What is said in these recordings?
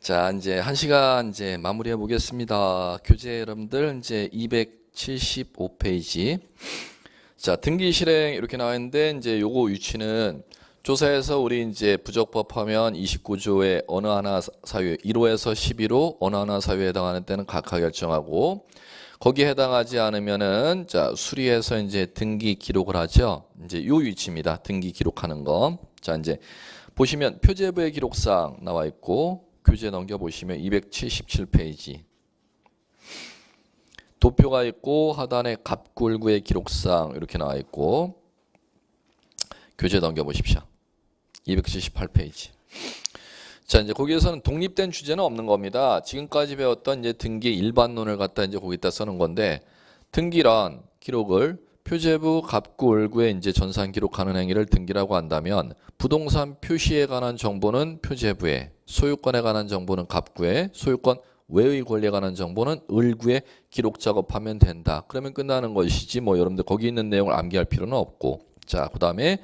자, 이제 한 시간 이제 마무리해 보겠습니다. 교재 여러분들 이제 275페이지. 자, 등기 실행 이렇게 나와 있는데 이제 요거 위치는 조사에서 우리 이제 부적법 하면 29조의 어느 하나 사유 1호에서 11호 어느 하나 사유에 해당하는 때는 각하 결정하고 거기에 해당하지 않으면은 자, 수리해서 이제 등기 기록을 하죠. 이제 요 위치입니다. 등기 기록하는 거. 자, 이제 보시면 표제부의 기록상 나와 있고 교재 넘겨보시면 277페이지 도표가 있고 하단에 갑굴구의 기록상 이렇게 나와 있고 교재 넘겨보십시오. 278페이지. 자, 이제 거기에서는 독립된 주제는 없는 겁니다. 지금까지 배웠던 이제 등기 일반론을 갖다 이제 거기다 쓰는 건데 등기란 기록을 표제부 갑구을구에 이제 전산 기록하는 행위를 등기라고 한다면 부동산 표시에 관한 정보는 표제부에, 소유권에 관한 정보는 갑구에, 소유권 외의 권리에 관한 정보는 을구에 기록 작업하면 된다. 그러면 끝나는 것이지 뭐 여러분들 거기 있는 내용을 암기할 필요는 없고. 자, 그다음에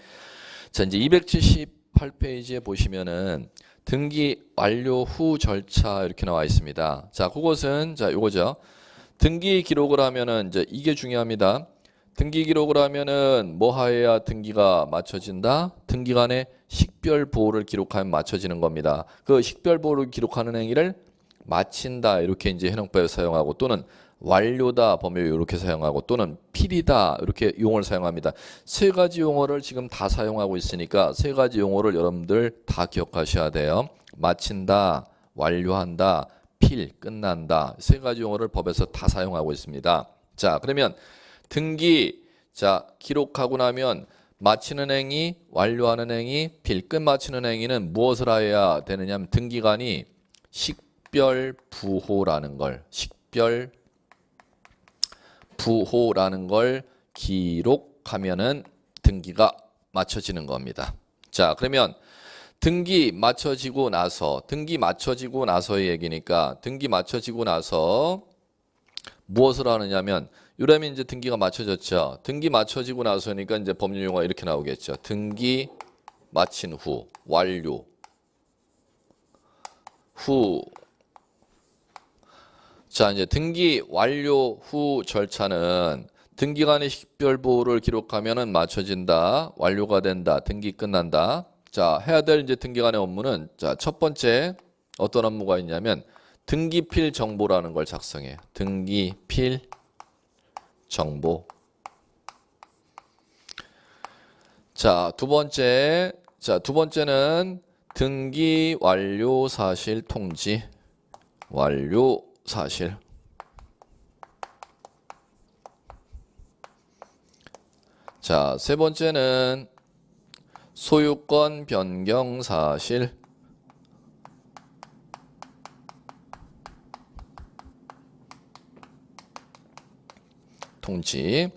자, 이제 278페이지에 보시면은 등기 완료 후 절차 이렇게 나와 있습니다. 자, 그것은 자, 요거죠. 등기 기록을 하면은 이제 이게 중요합니다. 등기 기록을 하면은 뭐 하여야 등기가 맞춰진다? 등기간의 식별 보호를 기록하면 맞춰지는 겁니다. 그 식별 보호를 기록하는 행위를 마친다 이렇게 이제 현행법에 사용하고 또는 완료다 법률 이렇게 사용하고 또는 필이다 이렇게 용어를 사용합니다. 세 가지 용어를 지금 다 사용하고 있으니까 세 가지 용어를 여러분들 다 기억하셔야 돼요. 마친다, 완료한다, 필, 끝난다. 세 가지 용어를 법에서 다 사용하고 있습니다. 자, 그러면 등기 자 기록하고 나면 마치는 행위, 완료하는 행위, 필, 끝 마치는 행위는 무엇을 해야 되느냐 하면 등기관이 식별부호라는 걸 식별부호라는 걸 기록하면은 등기가 맞춰지는 겁니다. 자, 그러면 등기 맞춰지고 나서의 얘기니까 등기 맞춰지고 나서 무엇을 하느냐면 이러면 이제 등기가 맞춰졌죠. 등기 맞춰지고 나서니까 이제 법률 용어가 이렇게 나오겠죠. 등기 마친 후, 완료 후. 자, 이제 등기 완료 후 절차는 등기간의 식별보호를 기록하면은 맞춰진다, 완료가 된다, 등기 끝난다. 자, 해야 될 이제 등기간의 업무는 자, 첫 번째 어떤 업무가 있냐면 등기필 정보라는 걸 작성해요. 등기필 정보. 자, 두 번째는 등기 완료 사실 통지. 완료 사실. 자, 세 번째는 소유권 변경 사실. 통지.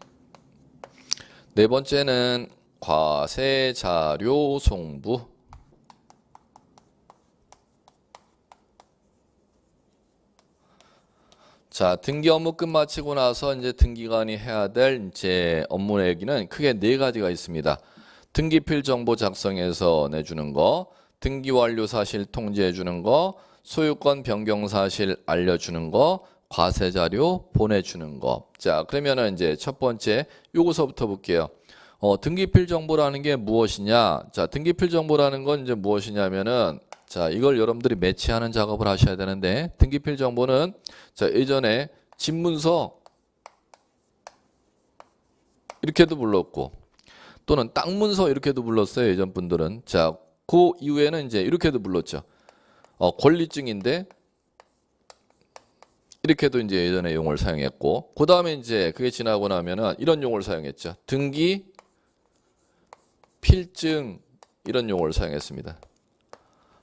네 번째는 과세 자료 송부. 자, 등기 업무 끝마치고 나서 이제 등기관이 해야 될 이제 업무 얘기는 크게 네 가지가 있습니다. 등기필 정보 작성해서 내주는 거, 등기 완료 사실 통지해 주는 거, 소유권 변경 사실 알려주는 거, 과세 자료 보내주는 거. 자, 그러면은 이제 첫 번째 요거서부터 볼게요. 등기필 정보라는 게 무엇이냐? 자, 등기필 정보라는 건 이제 무엇이냐면은 자, 이걸 여러분들이 매치하는 작업을 하셔야 되는데 등기필 정보는 자, 예전에 집문서 이렇게도 불렀고 또는 땅문서 이렇게도 불렀어요. 예전 분들은. 자, 그 이후에는 이제 이렇게도 불렀죠. 권리증인데 이렇게도 이제 예전에 용어를 사용했고 그 다음에 이제 그게 지나고 나면은 이런 용어를 사용했죠. 등기 필증 이런 용어를 사용했습니다.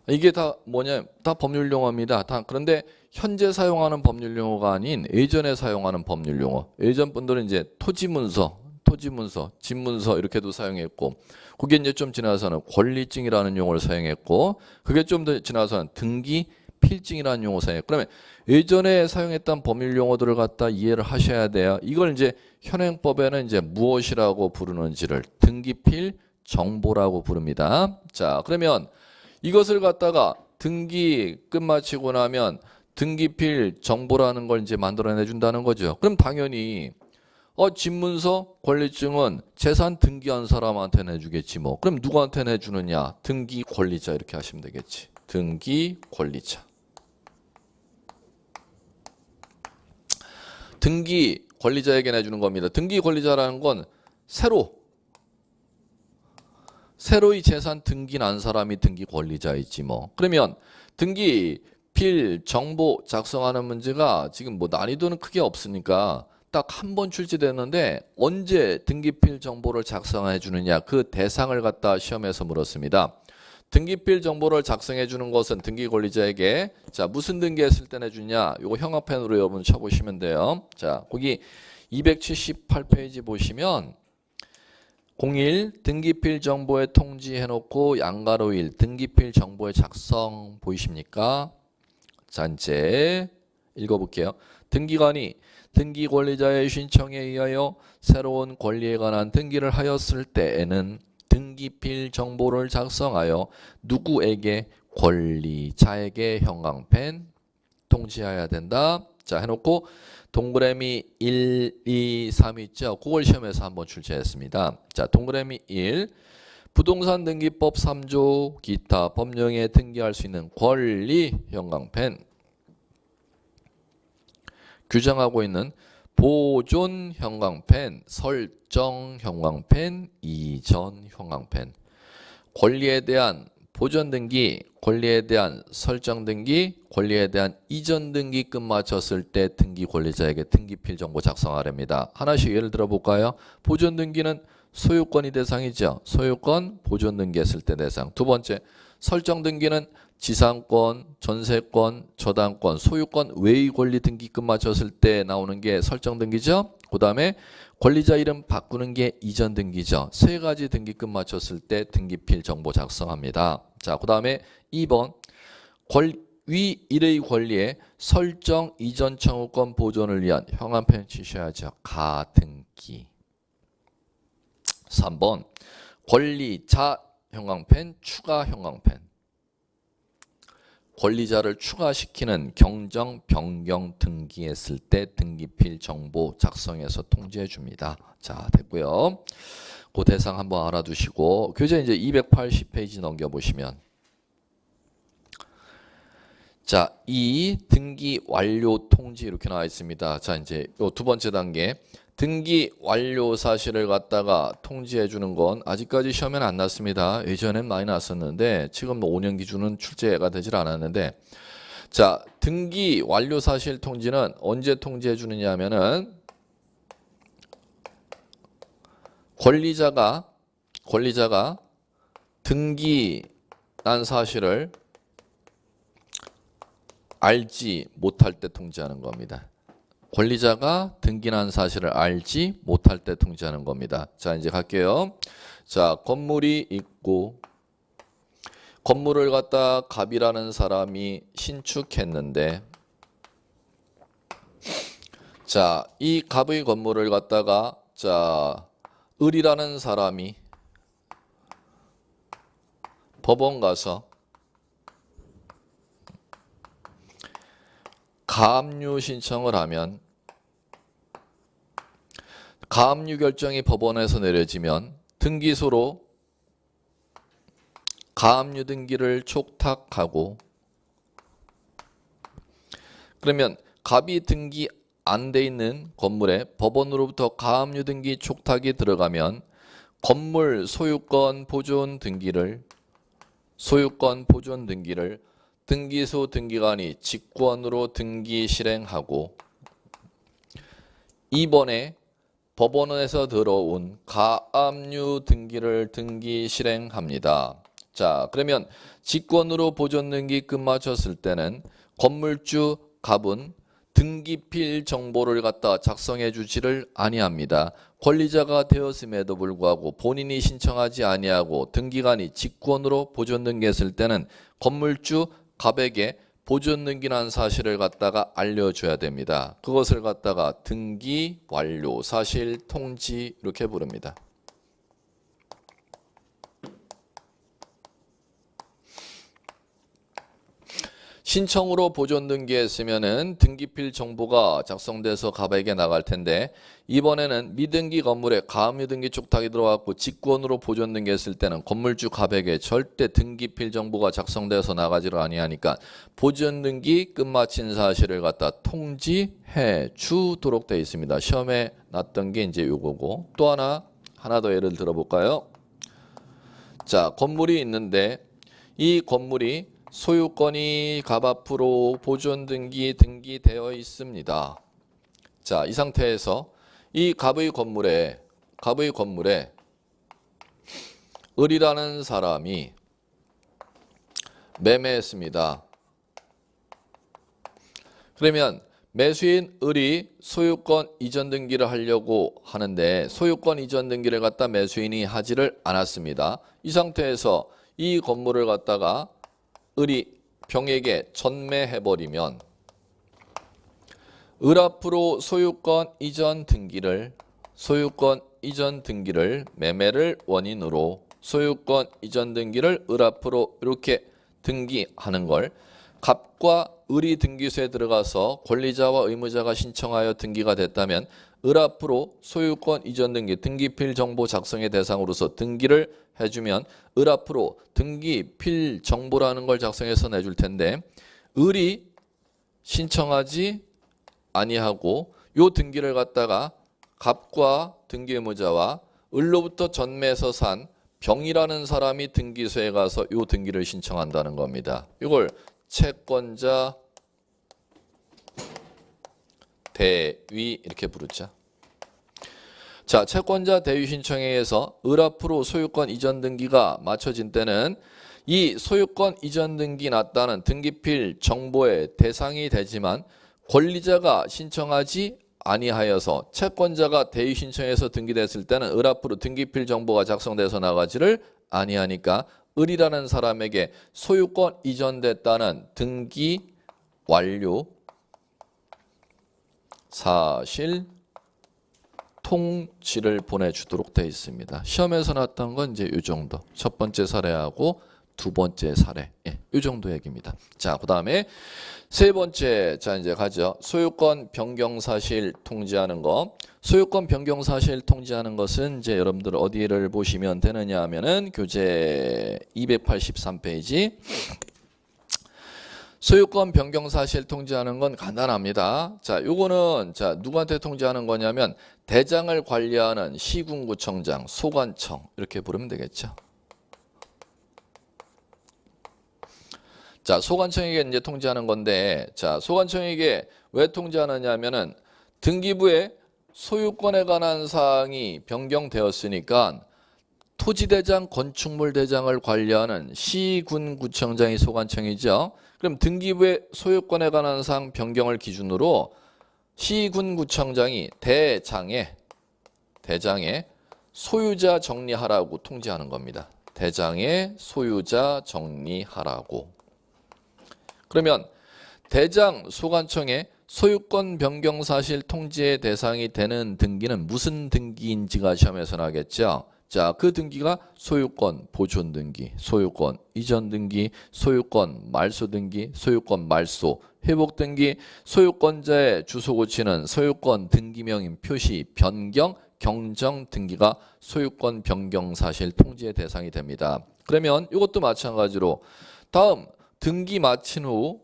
이게 다 뭐냐? 다 법률 용어입니다. 다 그런데 현재 사용하는 법률 용어가 아닌 예전에 사용하는 법률 용어. 예전 분들은 이제 토지문서, 집문서 이렇게도 사용했고 그게 이제 좀 지나서는 권리증이라는 용어를 사용했고 그게 좀 더 지나서는 등기 필증이라는 용어 사용해요. 그러면 예전에 사용했던 법률 용어들을 갖다 이해를 하셔야 돼요. 이걸 이제 현행법에는 이제 무엇이라고 부르는지를 등기필 정보라고 부릅니다. 자, 그러면 이것을 갖다가 등기 끝마치고 나면 등기필 정보라는 걸 이제 만들어내 준다는 거죠. 그럼 당연히 집문서 권리증은 재산 등기한 사람한테 내주겠지 뭐. 그럼 누구한테 내주느냐? 등기 권리자 이렇게 하시면 되겠지. 등기 권리자. 등기 권리자에게 내주는 겁니다. 등기 권리자라는 건 새로이 재산 등기 난 사람이 등기 권리자이지 뭐. 그러면 등기필 정보 작성하는 문제가 지금 뭐 난이도는 크게 없으니까 딱 한 번 출제됐는데 언제 등기필 정보를 작성해 주느냐 그 대상을 갖다 시험에서 물었습니다. 등기필 정보를 작성해 주는 것은 등기 권리자에게 자 무슨 등기했을 때 내주냐 요거 형광펜으로 여러분 쳐보시면 돼요. 자 거기 278페이지 보시면 01 등기필 정보에 통지해 놓고 양가로 1 등기필 정보의 작성 보이십니까? 자 이제 읽어볼게요. 등기관이 등기 권리자의 신청에 의하여 새로운 권리에 관한 등기를 하였을 때에는 등기필 정보를 작성하여 누구에게 권리자에게 형광펜 통지해야 된다. 자 해놓고 동그라미 1, 2, 3 있죠. 그걸 시험에서 한번 출제했습니다. 자 동그라미 1 부동산 등기법 3조 기타 법령에 등기할 수 있는 권리 형광펜 규정하고 있는 보존 형광펜, 설정 형광펜, 이전 형광펜 권리에 대한 보존 등기, 권리에 대한 설정 등기, 권리에 대한 이전 등기 끝마쳤을 때 등기 권리자에게 등기필 정보 작성하랍니다. 하나씩 예를 들어 볼까요? 보존 등기는 소유권이 대상이죠. 소유권 보존 등기했을 때 대상. 두 번째, 설정 등기는 지상권, 전세권, 저당권, 소유권 외의 권리 등기 끝마쳤을 때 나오는 게 설정 등기죠. 그 다음에 권리자 이름 바꾸는 게 이전 등기죠. 세 가지 등기 끝마쳤을 때 등기필 정보 작성합니다. 자, 그 다음에 2번 위 1의 권리에 설정 이전 청구권 보존을 위한 형광펜 치셔야죠. 가등기. 3번 권리자 형광펜, 추가 형광펜. 권리자를 추가시키는 경정 변경 등기했을 때 등기필 정보 작성해서 통지해 줍니다. 자, 됐고요. 그 대상 한번 알아두시고 교재 이제 280페이지 넘겨보시면 자, 이 등기 완료 통지 이렇게 나와 있습니다. 자, 이제 요 두 번째 단계 등기 완료 사실을 갖다가 통지해 주는 건 아직까지 시험에는 안 났습니다. 예전엔 많이 났었는데 지금 5년 기준은 출제가 되질 않았는데 자, 등기 완료 사실 통지는 언제 통지해 주느냐 하면은 권리자가 등기 난 사실을 알지 못할 때 통지하는 겁니다. 권리자가 등기난 사실을 알지 못할 때 통지하는 겁니다. 자, 이제 갈게요. 자, 건물이 있고 건물을 갖다 갑이라는 사람이 신축했는데 자, 이 갑의 건물을 갖다가 자, 을이라는 사람이 법원 가서 가압류 신청을 하면 가압류 결정이 법원에서 내려지면 등기소로 가압류 등기를 촉탁하고 그러면 갑이 등기 안 돼 있는 건물에 법원으로부터 가압류 등기 촉탁이 들어가면 건물 소유권 보존 등기를 등기소 등기관이 직권으로 등기 실행하고 이번에 법원에서 들어온 가압류 등기를 등기 실행합니다. 자, 그러면 직권으로 보존 등기 끝마쳤을 때는 건물주 갑은 등기필 정보를 갖다 작성해 주지를 아니합니다. 권리자가 되었음에도 불구하고 본인이 신청하지 아니하고 등기관이 직권으로 보존 등기했을 때는 건물주 갑에게 보존 등기난 사실을 갖다가 알려줘야 됩니다. 그것을 갖다가 등기 완료 사실 통지 이렇게 부릅니다. 신청으로 보존 등기했으면은 등기필 정보가 작성돼서 갑에게 나갈 텐데 이번에는 미등기 건물에 가압류등기 쪽탁이 들어왔고 직권으로 보존 등기했을 때는 건물주 갑에게 절대 등기필 정보가 작성돼서 나가지를 아니하니까 보존 등기 끝마친 사실을 갖다 통지해 주도록 되어 있습니다. 시험에 났던 게 이제 요거고 또 하나 더 예를 들어볼까요? 자, 건물이 있는데 이 건물이 소유권이 갑 앞으로 보존 등기되어 있습니다. 자, 이 상태에서 이 갑의 건물에 을이라는 사람이 매매했습니다. 그러면 매수인 을이 소유권 이전 등기를 하려고 하는데 소유권 이전 등기를 갖다 매수인이 하지를 않았습니다. 이 상태에서 이 건물을 갖다가 을이 병에게 전매해버리면 을 앞으로 소유권 이전 등기를 매매를 원인으로 소유권 이전 등기를 을 앞으로 이렇게 등기하는 걸 갑과 을이 등기소에 들어가서 권리자와 의무자가 신청하여 등기가 됐다면 을 앞으로 소유권 이전 등기 등기필 정보 작성의 대상으로서 등기를 해주면 을 앞으로 등기필 정보라는 걸 작성해서 내줄 텐데 을이 신청하지 아니하고 요 등기를 갖다가 갑과 등기 의무자와 을로부터 전매해서 산 병이라는 사람이 등기소에 가서 요 등기를 신청한다는 겁니다. 이걸 채권자 대위 이렇게 부르죠. 자, 채권자 대위 신청에 의해서 을 앞으로 소유권 이전 등기가 마쳐진 때는 이 소유권 이전 등기 났다는 등기필 정보의 대상이 되지만 권리자가 신청하지 아니하여서 채권자가 대위 신청해서 등기됐을 때는 을 앞으로 등기필 정보가 작성돼서 나가지를 아니하니까 을이라는 사람에게 소유권 이전됐다는 등기 완료 사실 통지를 보내주도록 되어 있습니다. 시험에서 나왔던 건 이제 이 정도. 첫 번째 사례하고 두 번째 사례. 이 정도 얘기입니다. 자, 그 다음에 세 번째. 자, 이제 가죠. 소유권 변경 사실 통지하는 거. 소유권 변경 사실 통지하는 것은 이제 여러분들 어디를 보시면 되느냐 하면은 교재 283페이지. 소유권 변경 사실 통지하는 건 간단합니다. 자, 요거는 자, 누구한테 통지하는 거냐면 대장을 관리하는 시군구청장, 소관청 이렇게 부르면 되겠죠. 자, 소관청에게 이제 통지하는 건데, 자, 소관청에게 왜 통지하느냐면은 등기부에 소유권에 관한 사항이 변경되었으니까 토지대장, 건축물대장을 관리하는 시군구청장이 소관청이죠. 그럼 등기부의 소유권에 관한 사항 변경을 기준으로 시군구청장이 대장에 소유자 정리하라고 통지하는 겁니다. 대장에 소유자 정리하라고. 그러면 대장 소관청에 소유권 변경 사실 통지의 대상이 되는 등기는 무슨 등기인지가 시험에서 나겠죠. 자, 그 등기가 소유권 보존 등기, 소유권 이전 등기, 소유권 말소 등기, 소유권 말소 회복 등기, 소유권자의 주소 고치는 소유권 등기명인 표시 변경, 경정 등기가 소유권 변경 사실 통지의 대상이 됩니다. 그러면 이것도 마찬가지로 다음 등기 마친 후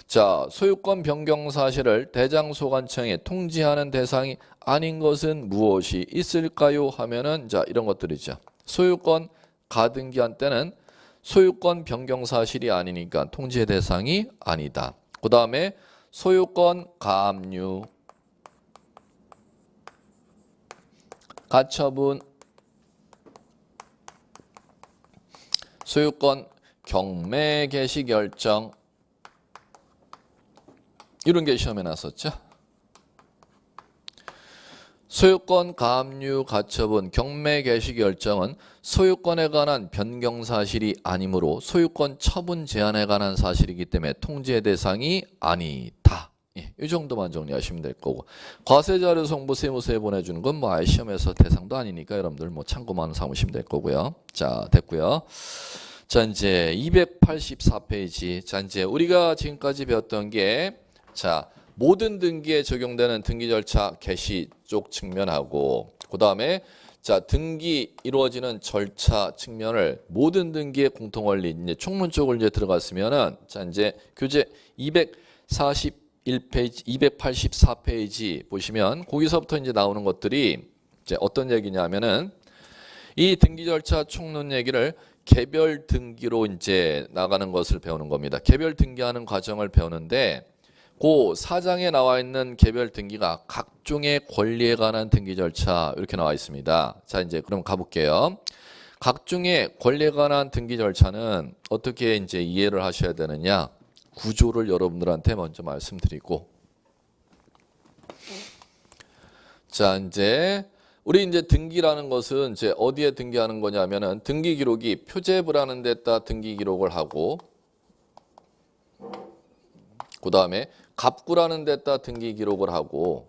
자, 소유권 변경 사실을 대장소관청에 통지하는 대상이 아닌 것은 무엇이 있을까요? 하면은 자, 이런 것들이죠. 소유권 가등기한 때는 소유권 변경 사실이 아니니까 통지의 대상이 아니다. 그 다음에 소유권 가압류, 가처분, 소유권 경매 개시 결정 이런 게 시험에 났었죠. 소유권 가압류 가처분 경매 개시 결정은 소유권에 관한 변경 사실이 아니므로 소유권 처분 제한에 관한 사실이기 때문에 통지의 대상이 아니다. 이 정도만 정리하시면 될 거고, 과세자료 송부 세무서에 보내주는 건 뭐 아예 시험에서 대상도 아니니까 여러분들 뭐 참고만 삼으시면 될 거고요. 자, 됐고요. 자, 이제 284페이지. 자, 이제 우리가 지금까지 배웠던 게, 자, 모든 등기에 적용되는 등기 절차 개시 쪽 측면하고, 그 다음에, 자, 등기 이루어지는 절차 측면을 모든 등기의 공통 원리, 이제 총론 쪽을 이제 들어갔으면은, 자, 이제 교재 241페이지, 284페이지 보시면, 거기서부터 이제 나오는 것들이, 이제 어떤 얘기냐면은, 이 등기 절차 총론 얘기를 개별 등기로 이제 나가는 것을 배우는 겁니다. 개별 등기하는 과정을 배우는데 그 4장에 나와 있는 개별 등기가 각종의 권리에 관한 등기 절차 이렇게 나와 있습니다. 자, 이제 그럼 가볼게요. 각종의 권리에 관한 등기 절차는 어떻게 이제 이해를 하셔야 되느냐? 구조를 여러분들한테 먼저 말씀드리고, 자, 이제 우리 이제 등기라는 것은 이제 어디에 등기하는 거냐면은 등기 기록이 표제부라는 데다 등기 기록을 하고, 그 다음에 갑구라는 데다 등기 기록을 하고,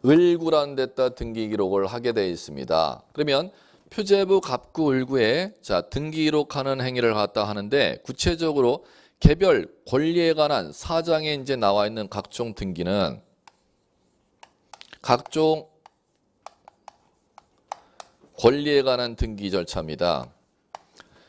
을구라는 데다 등기 기록을 하게 되어 있습니다. 그러면 표제부, 갑구, 을구에 자 등기 기록하는 행위를 갖다 하는데, 구체적으로 개별 권리에 관한 4장에 이제 나와 있는 각종 등기는 각종 권리에 관한 등기 절차입니다.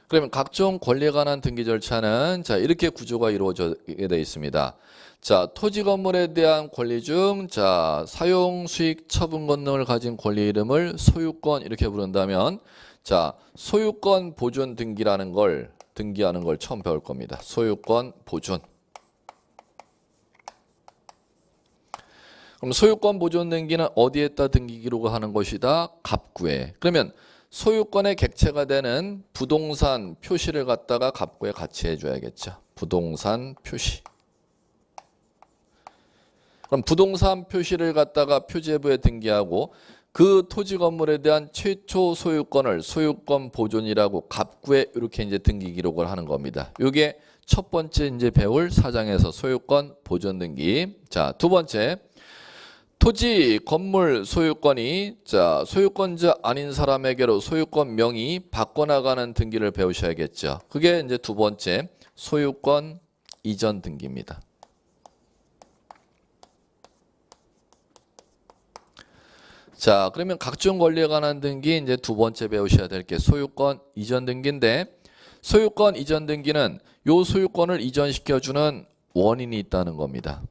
그러면 각종 권리에 관한 등기 절차는 자 이렇게 구조가 이루어지게 되어 있습니다. 자, 토지 건물에 대한 권리 중 자 사용 수익 처분 권능을 가진 권리 이름을 소유권 이렇게 부른다면, 자 소유권 보존 등기라는 걸 등기하는 걸 처음 배울 겁니다. 소유권 보존. 그럼 소유권 보존 등기는 어디에다 등기 기록을 하는 것이다? 갑구에. 그러면 소유권의 객체가 되는 부동산 표시를 갖다가 갑구에 같이 해줘야겠죠. 부동산 표시. 그럼 부동산 표시를 갖다가 표제부에 등기하고 그 토지 건물에 대한 최초 소유권을 소유권 보존이라고 갑구에 이렇게 이제 등기 기록을 하는 겁니다. 이게 첫 번째 이제 배울 4장에서 소유권 보존 등기. 자, 두 번째. 토지 건물 소유권이 자 소유권자 아닌 사람에게로 소유권 명의 바꿔나가는 등기를 배우셔야겠죠. 그게 이제 두 번째 소유권 이전 등기입니다. 자, 그러면 각종 권리에 관한 등기 이제 두 번째 배우셔야 될 게 소유권 이전 등기인데, 소유권 이전 등기는 요 소유권을 이전시켜주는 원인이 있다는 겁니다.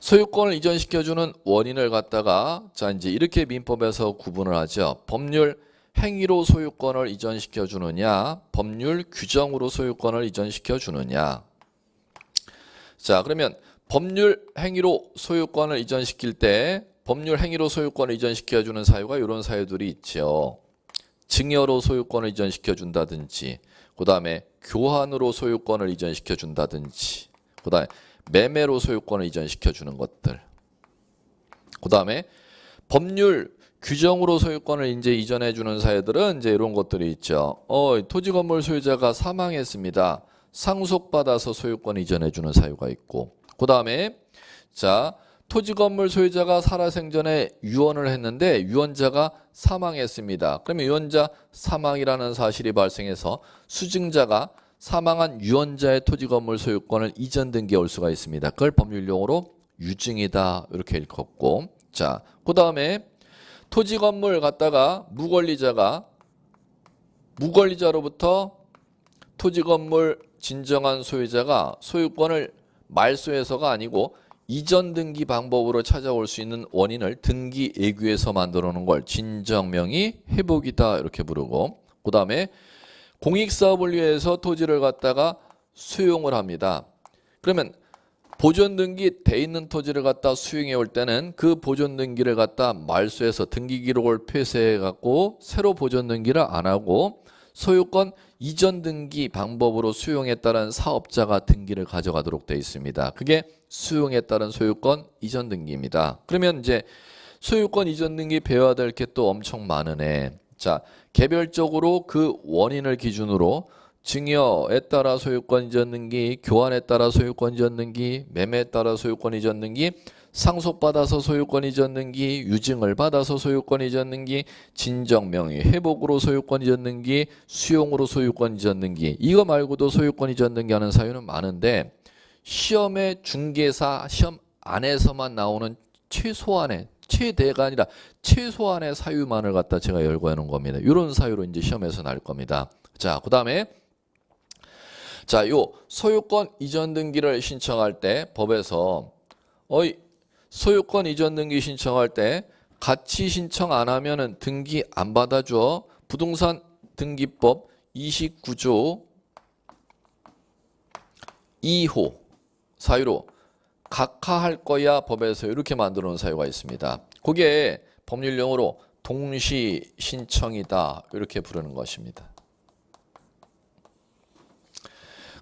소유권을 이전시켜주는 원인을 갖다가 자 이제 이렇게 민법에서 구분을 하죠. 법률 행위로 소유권을 이전시켜주느냐, 법률 규정으로 소유권을 이전시켜주느냐. 자, 그러면 법률 행위로 소유권을 이전시킬 때 법률 행위로 소유권을 이전시켜주는 사유가 이런 사유들이 있죠. 증여로 소유권을 이전시켜준다든지, 그 다음에 교환으로 소유권을 이전시켜준다든지, 그 다음에 매매로 소유권을 이전시켜주는 것들. 그 다음에 법률 규정으로 소유권을 이제 이전해주는 사유들은 이제 이런 것들이 있죠. 토지 건물 소유자가 사망했습니다. 상속받아서 소유권 이전해주는 사유가 있고, 그 다음에 자 토지 건물 소유자가 살아생전에 유언을 했는데 유언자가 사망했습니다. 그러면 유언자 사망이라는 사실이 발생해서 수증자가 사망한 유언자의 토지 건물 소유권을 이전 등기해 올 수가 있습니다. 그걸 법률용어로 유증이다 이렇게 읽었고, 자, 그 다음에 토지 건물 갖다가 무권리자로부터 토지 건물 진정한 소유자가 소유권을 말소해서가 아니고 이전 등기 방법으로 찾아올 수 있는 원인을 등기 예규에서 만들어 놓은 걸 진정명의 회복이다 이렇게 부르고, 그 다음에 공익사업을 위해서 토지를 갖다가 수용을 합니다. 그러면 보존등기 돼 있는 토지를 갖다 수용해 올 때는 그 보존등기를 갖다 말소해서 등기기록을 폐쇄해 갖고 새로 보존등기를 안 하고 소유권 이전 등기 방법으로 수용에 따른 사업자가 등기를 가져가도록 되어 있습니다. 그게 수용에 따른 소유권 이전 등기입니다. 그러면 이제 소유권 이전 등기 배워야 될 게 또 엄청 많으네. 자, 개별적으로 그 원인을 기준으로 증여에 따라 소유권 이전 등기, 교환에 따라 소유권 이전 등기, 매매에 따라 소유권 이전 등기, 상속받아서 소유권 이전 등기, 유증을 받아서 소유권 이전 등기, 진정 명의 회복으로 소유권 이전 등기, 수용으로 소유권 이전 등기. 이거 말고도 소유권 이전 등기하는 사유는 많은데 시험의 중개사 시험 안에서만 나오는 최소한의 최대가 아니라 최소한의 사유만을 갖다 제가 열거해 놓은 겁니다. 이런 사유로 이제 시험에서 나올 겁니다. 자, 그다음에 자, 요 소유권 이전 등기를 신청할 때 법에서 소유권 이전 등기 신청할 때 같이 신청 안 하면은 등기 안 받아줘. 부동산 등기법 29조 2호 사유로 각하할 거야 법에서 이렇게 만들어 놓은 사유가 있습니다. 그게 법률용어로 동시 신청이다 이렇게 부르는 것입니다.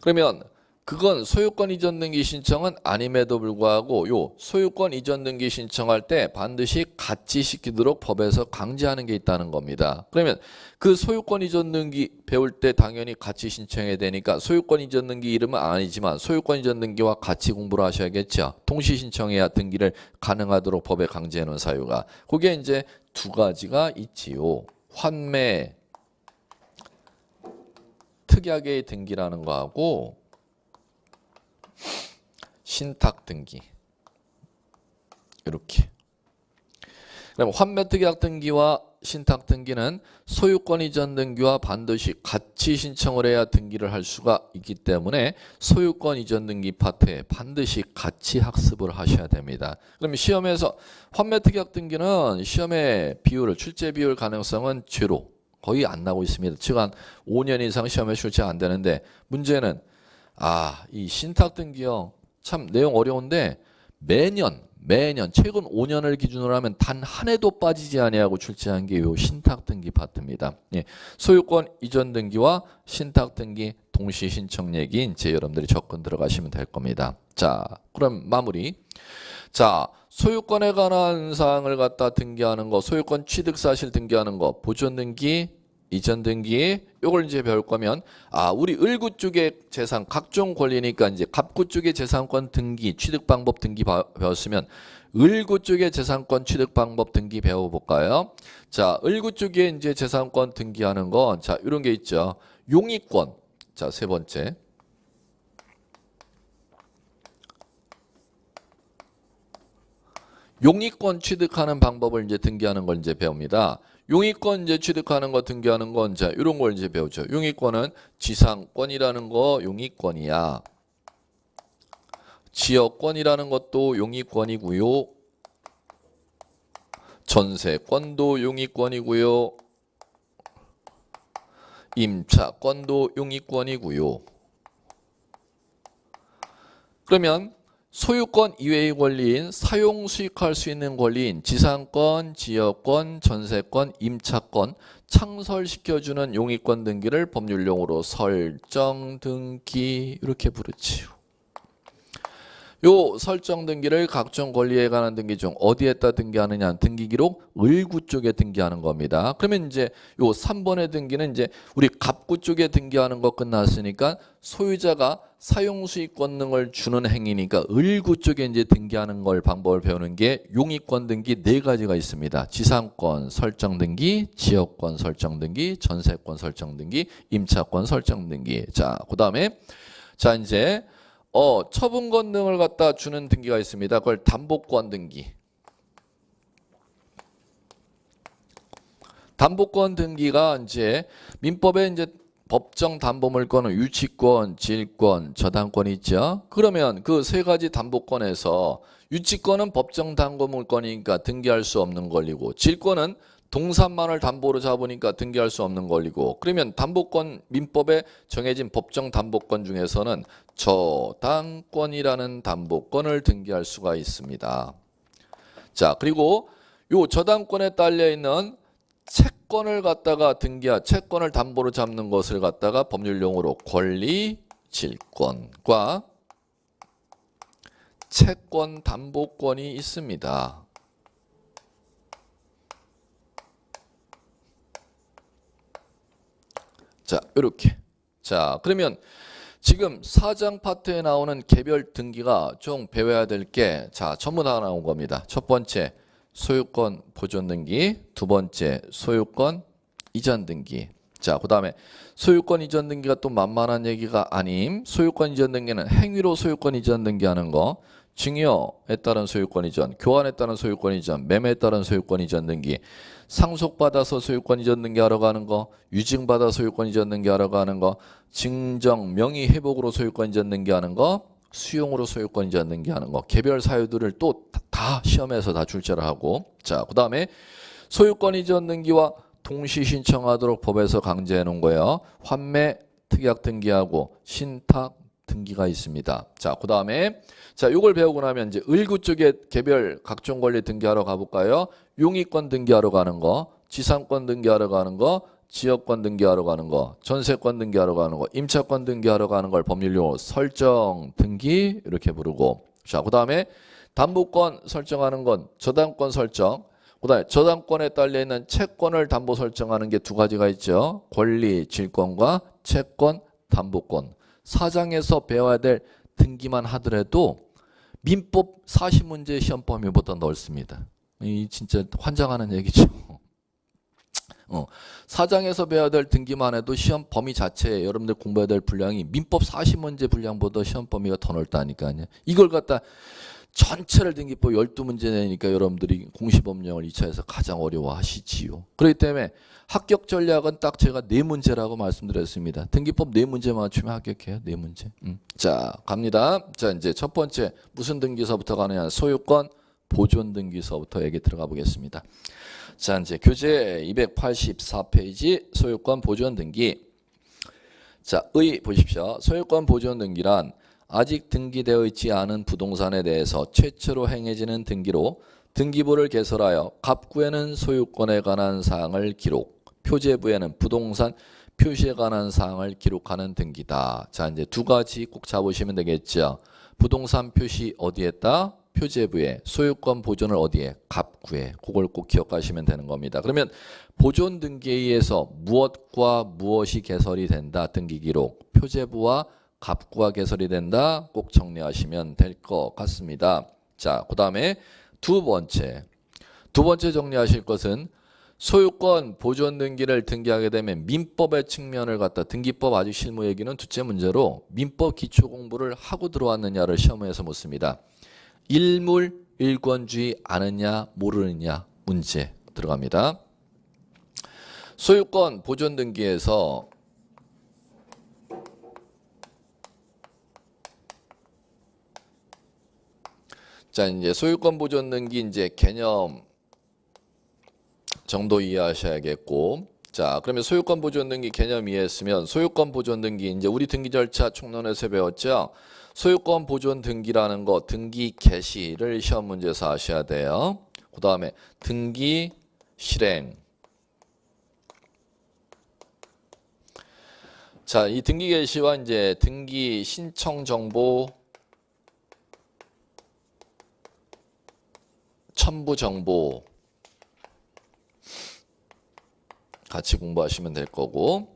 그러면 그건 소유권 이전 등기 신청은 아님에도 불구하고 요 소유권 이전 등기 신청할 때 반드시 같이 시키도록 법에서 강제하는 게 있다는 겁니다. 그러면 그 소유권 이전 등기 배울 때 당연히 같이 신청해야 되니까 소유권 이전 등기 이름은 아니지만 소유권 이전 등기와 같이 공부를 하셔야겠죠. 동시 신청해야 등기를 가능하도록 법에 강제해 놓은 사유가. 그게 이제 두 가지가 있지요. 환매 특약의 등기라는 거하고 신탁 등기 이렇게. 그럼 환매 특약 등기와 신탁 등기는 소유권 이전 등기와 반드시 같이 신청을 해야 등기를 할 수가 있기 때문에 소유권 이전 등기 파트에 반드시 같이 학습을 하셔야 됩니다. 그럼 시험에서 환매 특약 등기는 시험의 비율을 출제 비율 가능성은 제로 거의 안 나오고 있습니다. 즉 한 5년 이상 시험에 출제 안 되는데 문제는 이 신탁 등기요. 참 내용 어려운데 매년 최근 5년을 기준으로 하면 단 한 해도 빠지지 아니하고 출제한 게 요 신탁 등기 파트입니다. 예, 소유권 이전 등기와 신탁 등기 동시 신청 얘기 이제 여러분들이 접근 들어가시면 될 겁니다. 자, 그럼 마무리. 자, 소유권에 관한 사항을 갖다 등기하는 거, 소유권 취득 사실 등기하는 거, 보존 등기, 이전 등기, 요걸 이제 배울 거면 우리 을구 쪽의 재산 각종 권리니까 이제 갑구 쪽의 재산권 등기, 취득 방법 등기 배웠으면 을구 쪽의 재산권 취득 방법 등기 배워볼까요? 자, 을구 쪽에 이제 재산권 등기하는 건 자, 이런 게 있죠. 용의권. 자, 세 번째. 용의권 취득하는 방법을 이제 등기하는 걸 이제 배웁니다. 용의권 이제 취득하는 거 등기하는 건 자, 이런 걸 이제 배우죠. 용의권은 지상권이라는 거 용의권이야. 지역권이라는 것도 용의권이고요. 전세권도 용의권이고요. 임차권도 용의권이고요. 그러면 소유권 이외의 권리인 사용 수익할 수 있는 권리인 지상권, 지역권, 전세권, 임차권 창설시켜주는 용의권 등기를 법률용어로 설정 등기 이렇게 부르지요. 요 설정 등기를 각종 권리에 관한 등기 중 어디에다 등기하느냐 등기기록 을구 쪽에 등기하는 겁니다. 그러면 이제 요 3번의 등기는 이제 우리 갑구 쪽에 등기하는 거 끝났으니까 소유자가 사용수익 권능을 주는 행위니까 을구 쪽에 이제 등기하는 걸 방법을 배우는 게 용의권 등기 네 가지가 있습니다. 지상권 설정 등기, 지역권 설정 등기, 전세권 설정 등기, 임차권 설정 등기. 자, 그다음에 자 이제 처분 권능을 갖다 주는 등기가 있습니다. 그걸 담보권 등기. 담보권 등기가 이제 민법에 이제 법정 담보물권은 유치권, 질권, 저당권이 있죠. 그러면 그 세 가지 담보권에서 유치권은 법정 담보물권이니까 등기할 수 없는 권리고, 질권은 동산만을 담보로 잡으니까 등기할 수 없는 권리고, 그러면 담보권 민법에 정해진 법정 담보권 중에서는 저당권이라는 담보권을 등기할 수가 있습니다. 자, 그리고 요 저당권에 딸려 있는 채권을 갖다가 채권을 담보로 잡는 것을 갖다가 법률용어로 권리 질권과 채권 담보권이 있습니다. 자, 이렇게. 자, 그러면 지금 4장 파트에 나오는 개별 등기가 좀 배워야 될 게, 자, 전부 다 나온 겁니다. 첫 번째, 소유권 보존 등기. 두 번째, 소유권 이전 등기. 자, 그 다음에 소유권 이전 등기가 또 만만한 얘기가 아님. 소유권 이전 등기는 행위로 소유권 이전 등기하는 거, 증여에 따른 소유권 이전, 교환에 따른 소유권 이전, 매매에 따른 소유권 이전 등기, 상속받아서 소유권 이전 등기하러 가는 거, 유증받아 소유권 이전 등기하러 가는 거, 증정 명의 회복으로 소유권 이전 등기하는 거, 수용으로 소유권 이전 등기하는 거, 개별 사유들을 또 다 시험에서 다 출제를 하고, 자, 그 다음에 소유권 이전 등기와 동시 신청하도록 법에서 강제해 놓은 거예요. 환매 특약 등기하고 신탁 등기가 있습니다. 자, 그 다음에 자, 요걸 배우고 나면 이제 을구 쪽에 개별 각종 권리 등기하러 가볼까요? 용의권 등기하러 가는 거, 지상권 등기하러 가는 거, 지역권 등기하러 가는 거, 전세권 등기하러 가는 거, 임차권 등기하러 가는 걸 법률용어로 설정 등기 이렇게 부르고, 자, 그 다음에 담보권 설정하는 건 저당권 설정, 그 다음에 저당권에 딸려있는 채권을 담보 설정하는 게 두 가지가 있죠. 권리 질권과 채권 담보권. 사장에서 배워야 될 등기만 하더라도 민법 40문제 시험 범위보다 넓습니다. 이 진짜 환장하는 얘기죠. 사장에서 배워야 될 등기만 해도 시험 범위 자체에 여러분들 공부해야 될 분량이 민법 40문제 분량보다 시험 범위가 더 넓다니까요. 이걸 갖다 전체를 등기법 12문제 내니까 여러분들이 공시법령을 2차에서 가장 어려워하시지요. 그렇기 때문에 합격 전략은 딱 제가 4문제라고 말씀드렸습니다. 등기법 4문제 맞추면 합격해요. 4문제. 자, 갑니다. 자, 이제 첫 번째 무슨 등기서부터 가느냐? 소유권 보존 등기서부터 얘기 들어가 보겠습니다. 자, 이제 교재 284페이지 소유권 보존 등기. 자, 보십시오. 소유권 보존 등기란 아직 등기되어 있지 않은 부동산에 대해서 최초로 행해지는 등기로 등기부를 개설하여 갑구에는 소유권에 관한 사항을 기록, 표제부에는 부동산 표시에 관한 사항을 기록하는 등기다. 자, 이제 두 가지 꼭 잡으시면 되겠죠. 부동산 표시 어디에 했다? 표제부에. 소유권 보존을 어디에? 갑구에. 그걸 꼭 기억하시면 되는 겁니다. 그러면 보존 등기에 의해서 무엇과 무엇이 개설이 된다? 등기 기록. 표제부와 갑구가 개설이 된다. 꼭 정리하시면 될 것 같습니다. 자, 그 다음에 두 번째 정리하실 것은 소유권 보존 등기를 등기하게 되면 민법의 측면을 갖다, 등기법 아직 실무 얘기는 둘째 문제로 민법 기초 공부를 하고 들어왔느냐를 시험에서 묻습니다. 일물 일권주의 아느냐 모르느냐 문제 들어갑니다. 소유권 보존 등기에서 자, 이제 소유권 보존 등기 이제 개념 정도 이해하셔야겠고, 자, 그러면 소유권 보존 등기 개념 이해했으면 소유권 보존 등기 이제 우리 등기 절차 총론에서 배웠죠. 소유권 보존 등기라는 거 등기 개시를 시험 문제에서 아셔야 돼요. 그 다음에 등기 실행. 자, 이 등기 개시와 이제 등기 신청 정보 첨부 정보 같이 공부하시면 될 거고,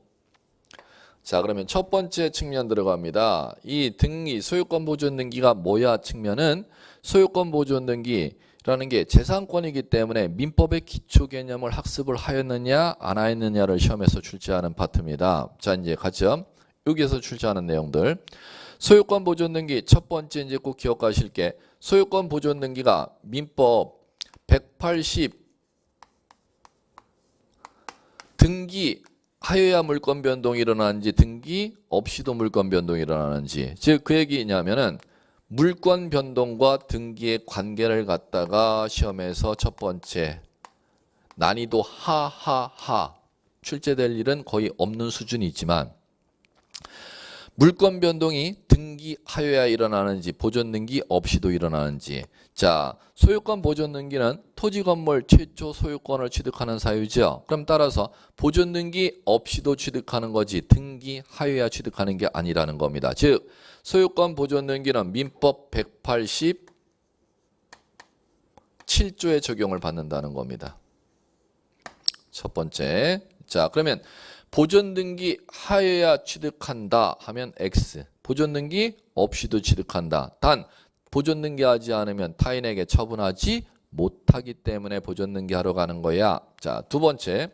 자, 그러면 첫 번째 측면 들어갑니다. 이 등기 소유권 보존 등기가 뭐야? 측면은 소유권 보존 등기라는 게 재산권이기 때문에 민법의 기초 개념을 학습을 하였느냐 안 하였느냐를 시험에서 출제하는 파트입니다. 자, 이제 가죠. 여기에서 출제하는 내용들. 소유권 보존 등기 첫 번째 이제 꼭 기억하실 게 소유권 보존 등기가 민법 180 등기 하여야 물권 변동이 일어나는지 등기 없이도 물권 변동이 일어나는지, 즉 그 얘기냐면은 물권 변동과 등기의 관계를 갖다가 시험에서 첫 번째 난이도 하하하 출제될 일은 거의 없는 수준이 있지만 물권 변동이 등기 하여야 일어나는지 보존 등기 없이도 일어나는지. 자, 소유권 보존 등기는 토지 건물 최초 소유권을 취득하는 사유죠. 그럼 따라서 보존 등기 없이도 취득하는 거지 등기 하여야 취득하는 게 아니라는 겁니다. 즉 소유권 보존 등기는 민법 187조의 적용을 받는다는 겁니다. 첫 번째. 자, 그러면 보존등기 하여야 취득한다 하면 X. 보존등기 없이도 취득한다. 단 보존등기하지 않으면 타인에게 처분하지 못하기 때문에 보존등기하러 가는 거야. 자, 두 번째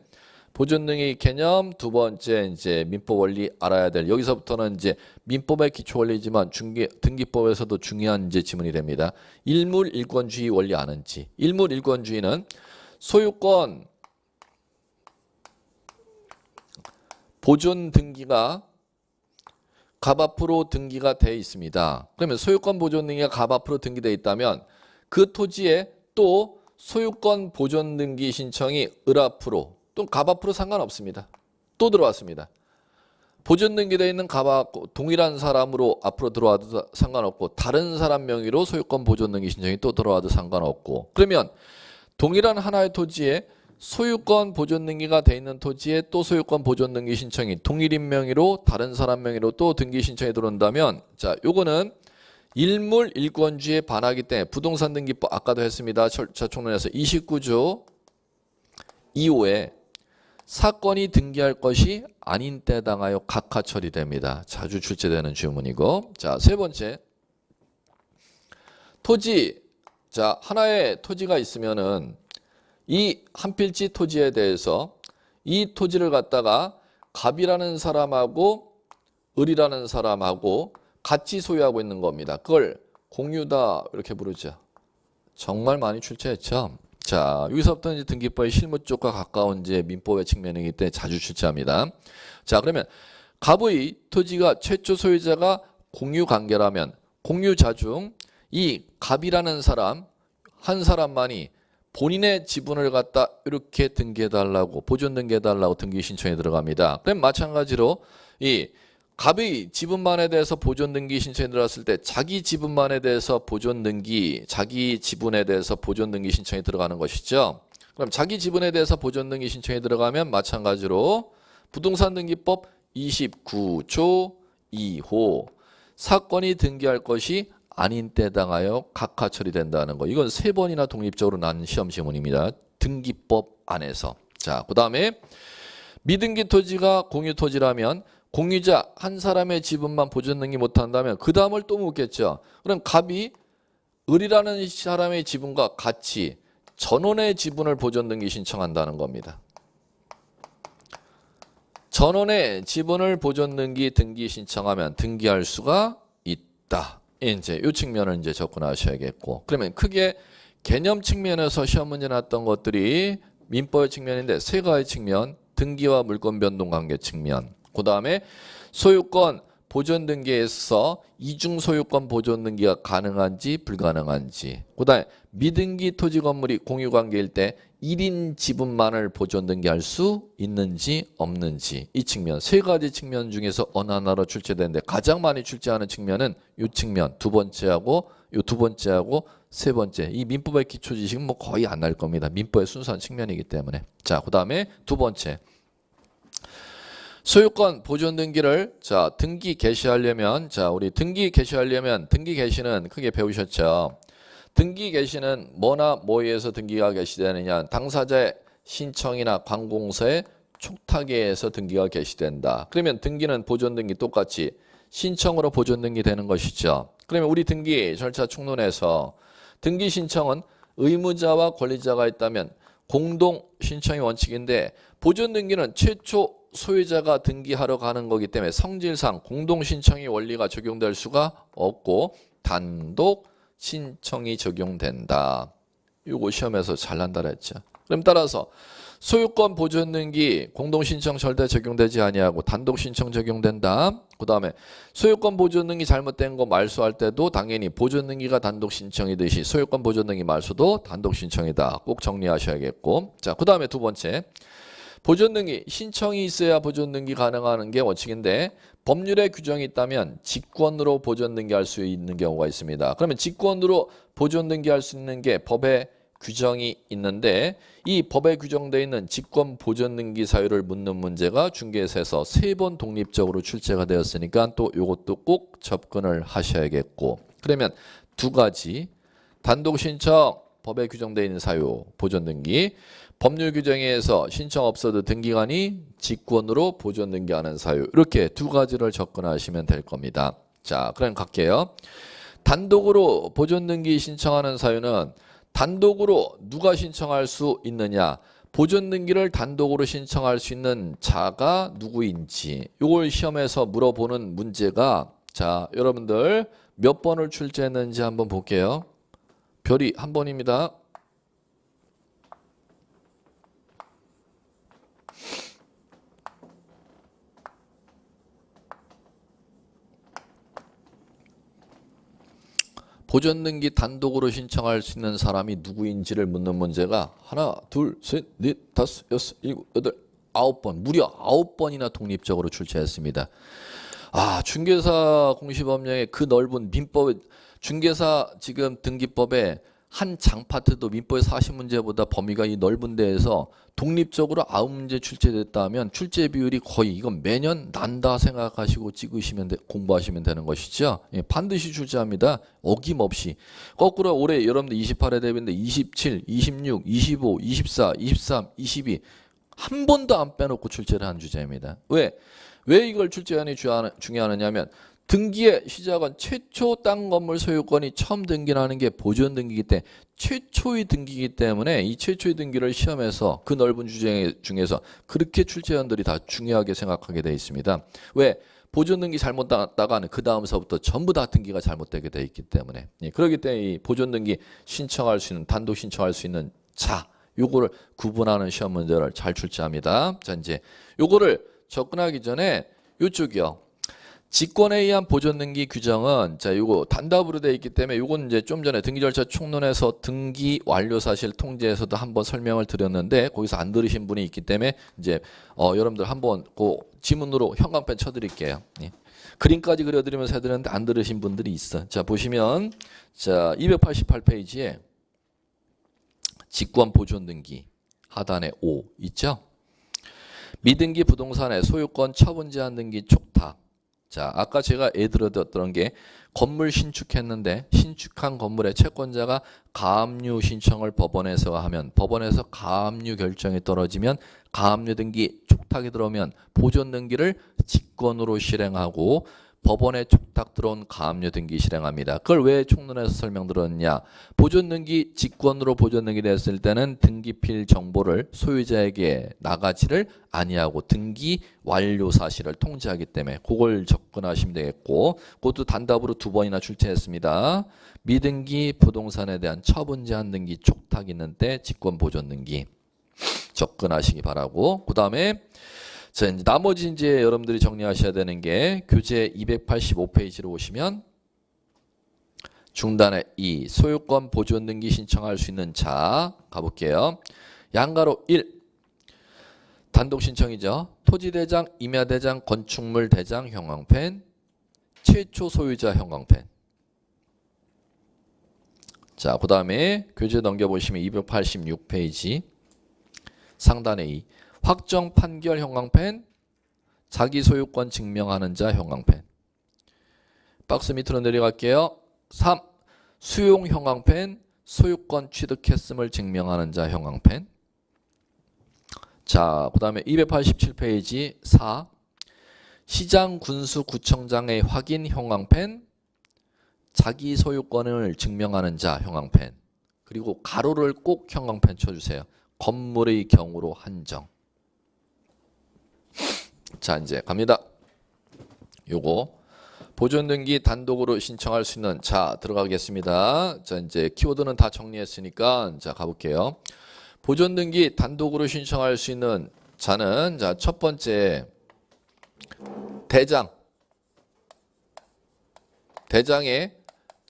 보존등기 개념, 두 번째 이제 민법 원리 알아야 될. 여기서부터는 이제 민법의 기초 원리지만 등기법에서도 중요한 이제 지문이 됩니다. 일물 일권주의 원리 아는지. 일물 일권주의는 소유권 보존 등기가 갑 앞으로 등기가 돼 있습니다. 그러면 소유권 보존 등기가 갑 앞으로 등기돼 있다면 그 토지에 또 소유권 보존 등기 신청이 을 앞으로 또 갑 앞으로 상관없습니다. 또 들어왔습니다. 보존 등기되어 있는 갑 앞 동일한 사람으로 앞으로 들어와도 상관없고 다른 사람 명의로 소유권 보존 등기 신청이 또 들어와도 상관없고 그러면 동일한 하나의 토지에 소유권 보존 등기가 돼 있는 토지에 또 소유권 보존 등기 신청이 동일인 명의로 다른 사람 명의로 또 등기 신청이 들어온다면 자, 요거는 일물 일권주의에 반하기 때문에 부동산 등기법 아까도 했습니다. 절차 총론에서 29조 2호에 사건이 등기할 것이 아닌 때 당하여 각하 처리됩니다. 자주 출제되는 주문이고 자, 세 번째 토지 자, 하나의 토지가 있으면은 이 한 필지 토지에 대해서 이 토지를 갖다가 갑이라는 사람하고 을이라는 사람하고 같이 소유하고 있는 겁니다. 그걸 공유다 이렇게 부르죠. 정말 많이 출제했죠. 자, 여기서부터 이제 등기법의 실무 쪽과 가까운 이제 민법의 측면이기 때문에 자주 출제합니다. 자, 그러면 갑의 토지가 최초 소유자가 공유 관계라면 공유자 중 이 갑이라는 사람 한 사람만이 본인의 지분을 갖다 이렇게 등기해달라고 보존 등기해달라고 등기 신청에 들어갑니다. 그럼 마찬가지로 이 갑의 지분만에 대해서 보존 등기 신청에 들어갔을 때 자기 지분만에 대해서 보존 등기 자기 지분에 대해서 보존 등기 신청에 들어가는 것이죠. 그럼 자기 지분에 대해서 보존 등기 신청에 들어가면 마찬가지로 부동산 등기법 29조 2호 사건이 등기할 것이 아닌 때 당하여 각하 처리된다는 거. 이건 세 번이나 독립적으로 난 시험 지문입니다. 등기법 안에서. 자, 그 다음에 미등기 토지가 공유 토지라면 공유자 한 사람의 지분만 보존 등기 못한다면 그 다음을 또 묻겠죠. 그럼 갑이 을이라는 사람의 지분과 같이 전원의 지분을 보존 등기 신청한다는 겁니다. 전원의 지분을 보존 등기 신청하면 등기할 수가 있다. 이제 이 측면을 이제 접근하셔야겠고 그러면 크게 개념 측면에서 시험 문제 났던 것들이 민법의 측면인데 세 가지 측면 등기와 물권 변동 관계 측면 그 다음에 소유권 보존 등기에서 이중 소유권 보존 등기가 가능한지 불가능한지 그 다음에 미등기 토지 건물이 공유 관계일 때 1인 지분만을 보존 등기할 수 있는지 없는지 이 측면 세 가지 측면 중에서 어느 하나로 출제되는데 가장 많이 출제하는 측면은 이 측면 두 번째하고 세 번째 이 민법의 기초 지식은 뭐 거의 안 날 겁니다. 민법의 순수한 측면이기 때문에 자, 그 다음에 두 번째 소유권 보존 등기를 자 등기 개시하려면 자 우리 등기 개시하려면 등기 개시는 크게 배우셨죠. 등기 개시는 뭐나 뭐에 의해서 등기가 개시되느냐 당사자의 신청이나 관공서의 촉탁에 의해서 등기가 개시된다. 그러면 등기는 보존 등기 똑같이 신청으로 보존 등기 되는 것이죠. 그러면 우리 등기 절차 총론에서 등기 신청은 의무자와 권리자가 있다면 공동 신청이 원칙인데 보존 등기는 최초 소유자가 등기하러 가는 거기 때문에 성질상 공동 신청의 원리가 적용될 수가 없고 단독 신청이 적용된다. 이거 시험에서 잘 난다 그랬죠. 그럼 따라서 소유권 보존 등기 공동 신청 절대 적용되지 아니하고 단독 신청 적용된다. 그 다음에 소유권 보존 등기 잘못된 거 말소할 때도 당연히 보존 등기가 단독 신청이듯이 소유권 보존 등기 말소도 단독 신청이다. 꼭 정리하셔야겠고 자, 그 다음에 두 번째 보존 등기 신청이 있어야 보존 등기 가능한 게 원칙인데 법률에 규정이 있다면 직권으로 보존 등기할 수 있는 경우가 있습니다. 그러면 직권으로 보존 등기할 수 있는 게 법에 규정이 있는데 이 법에 규정되어 있는 직권 보존 등기 사유를 묻는 문제가 중개에서 세 번 독립적으로 출제가 되었으니까 또 이것도 꼭 접근을 하셔야겠고 그러면 두 가지 단독 신청 법에 규정되어 있는 사유 보존 등기 법률 규정에 의해서 신청 없어도 등기관이 직권으로 보존 등기하는 사유. 이렇게 두 가지를 접근하시면 될 겁니다. 자, 그럼 갈게요. 단독으로 보존 등기 신청하는 사유는 단독으로 누가 신청할 수 있느냐? 보존 등기를 단독으로 신청할 수 있는 자가 누구인지 이걸 시험에서 물어보는 문제가 자, 여러분들 몇 번을 출제했는지 한번 볼게요. 별이 한 번입니다. 보존 등기 단독으로 신청할 수 있는 사람이 누구인지를 묻는 문제가 하나, 둘, 셋, 넷, 다섯, 여섯, 일곱, 여덟, 9번, 무려 9번이나 독립적으로 출제했습니다. 아, 중개사 공시법령의 그 넓은 민법, 중개사 지금 등기법에 한 장파트도 민법의 40문제보다 범위가 이 넓은 데에서 독립적으로 9문제 출제됐다 하면 출제 비율이 거의 이건 매년 난다 생각하시고 찍으시면 공부하시면 되는 것이죠. 예, 반드시 출제합니다. 어김없이. 거꾸로 올해 여러분들 28회 대비인데 27, 26, 25, 24, 23, 22 한 번도 안 빼놓고 출제를 한 주제입니다. 왜 이걸 출제하는 중요하느냐면 등기의 시작은 최초 땅 건물 소유권이 처음 등기하는 게 보존 등기이기 때문에 최초의 등기이기 때문에 이 최초의 등기를 시험에서 그 넓은 주제 중에서 그렇게 출제원들이 다 중요하게 생각하게 되어 있습니다. 왜? 보존 등기 잘못 나가는 그 다음서부터 전부 다 등기가 잘못되게 되어 있기 때문에. 예, 그렇기 때문에 이 보존 등기 신청할 수 있는 단독 신청할 수 있는 자 요거를 구분하는 시험 문제를 잘 출제합니다. 자 이제 요거를 접근하기 전에 요쪽이요. 직권에 의한 보존 등기 규정은 자 요거 단답으로 되어 있기 때문에 요건 이제 좀 전에 등기 절차 총론에서 등기 완료 사실 통지에서도 한번 설명을 드렸는데 거기서 안 들으신 분이 있기 때문에 이제 여러분들 한번 그 지문으로 형광펜 쳐드릴게요. 예. 그림까지 그려드리면서 해드렸는데 안 들으신 분들이 있어. 자 보시면 자 288페이지에 직권 보존 등기 하단에 5 있죠? 미등기 부동산의 소유권 처분 제한 등기 촉탁. 자, 아까 제가 들어드렸던 게 건물 신축했는데 신축한 건물의 채권자가 가압류 신청을 법원에서 하면 법원에서 가압류 결정이 떨어지면 가압류 등기 촉탁이 들어오면 보존 등기를 직권으로 실행하고 법원에 촉탁 들어온 가압류 등기 실행합니다. 그걸 왜 총론에서 설명드렸냐? 보존 등기 직권으로 보존 등기 됐을 때는 등기필 정보를 소유자에게 나가지를 아니하고 등기 완료 사실을 통지하기 때문에 그걸 접근하시면 되겠고 그것도 단답으로 2번이나 출제했습니다. 미등기 부동산에 대한 처분 제한 등기 촉탁 있는데 직권 보존 등기 접근하시기 바라고 그 다음에 자, 이제 나머지 이제 여러분들이 정리하셔야 되는 게 교재 285페이지로 오시면 중단에 이 소유권 보존 등기 신청할 수 있는 자 가볼게요. 양가로 1 단독 신청이죠. 토지대장, 임야대장, 건축물 대장 형광펜, 최초 소유자 형광펜. 자, 그 다음에 교재 넘겨보시면 286페이지 상단에 2 확정 판결 형광펜, 자기 소유권 증명하는 자 형광펜. 박스 밑으로 내려갈게요. 3. 수용 형광펜, 소유권 취득했음을 증명하는 자 형광펜. 자, 그 다음에 287페이지 4. 시장 군수 구청장의 확인 형광펜, 자기 소유권을 증명하는 자 형광펜. 그리고 가로를 꼭 형광펜 쳐주세요. 건물의 경우로 한정. 자 이제 갑니다. 요거 보존 등기 단독으로 신청할 수 있는 자 들어가겠습니다. 자 이제 키워드는 다 정리했으니까 자 가볼게요. 보존 등기 단독으로 신청할 수 있는 자는 자 첫 번째 대장의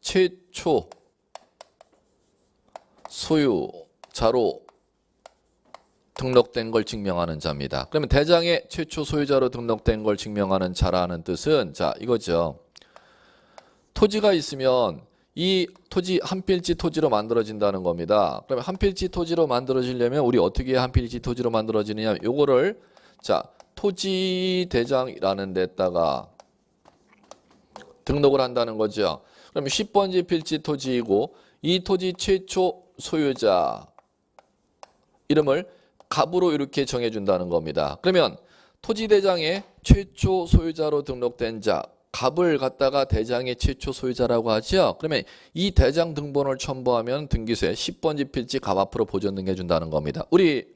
최초 소유자로 등록된 걸 증명하는 자입니다. 그러면 대장의 최초 소유자로 등록된 걸 증명하는 자라는 뜻은 자 이거죠. 토지가 있으면 이 토지 한 필지 토지로 만들어진다는 겁니다. 그러면 한 필지 토지로 만들어지려면 우리 어떻게 한 필지 토지로 만들어지느냐 요거를 자 토지 대장이라는 데다가 등록을 한다는 거죠. 그러면 10번지 필지 토지이고 이 토지 최초 소유자 이름을 갑으로 이렇게 정해준다는 겁니다. 그러면 토지대장의 최초 소유자로 등록된 자, 갑을 갖다가 대장의 최초 소유자라고 하죠. 그러면 이 대장 등본을 첨부하면 등기소에 10번지 필지 갑 앞으로 보존 등기해준다는 겁니다. 우리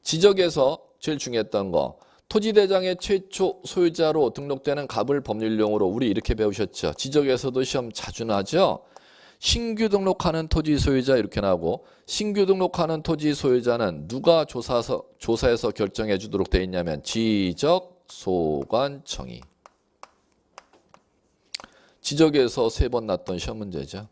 지적에서 제일 중요했던 거, 토지대장의 최초 소유자로 등록되는 갑을 법률용어로 우리 이렇게 배우셨죠. 지적에서도 시험 자주 나죠. 신규 등록하는 토지 소유자 이렇게 나오고, 신규 등록하는 토지 소유자는 누가 조사해서 결정해 주도록 되어 있냐면 지적소관청이. 지적에서 3번 났던 시험 문제죠.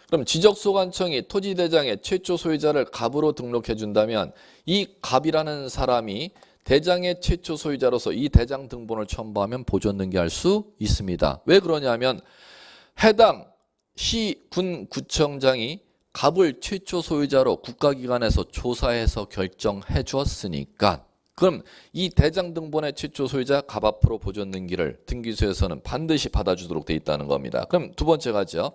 그럼 지적소관청이 토지대장의 최초 소유자를 갑으로 등록해 준다면 이 갑이라는 사람이 대장의 최초 소유자로서 이 대장 등본을 첨부하면 보존 등기할 수 있습니다. 왜 그러냐면 해당 시, 군, 구청장이 갑을 최초 소유자로 국가기관에서 조사해서 결정해 주었으니까, 그럼 이 대장 등본의 최초 소유자 갑 앞으로 보존 등기를 등기소에서는 반드시 받아주도록 돼 있다는 겁니다. 그럼 두 번째 가죠.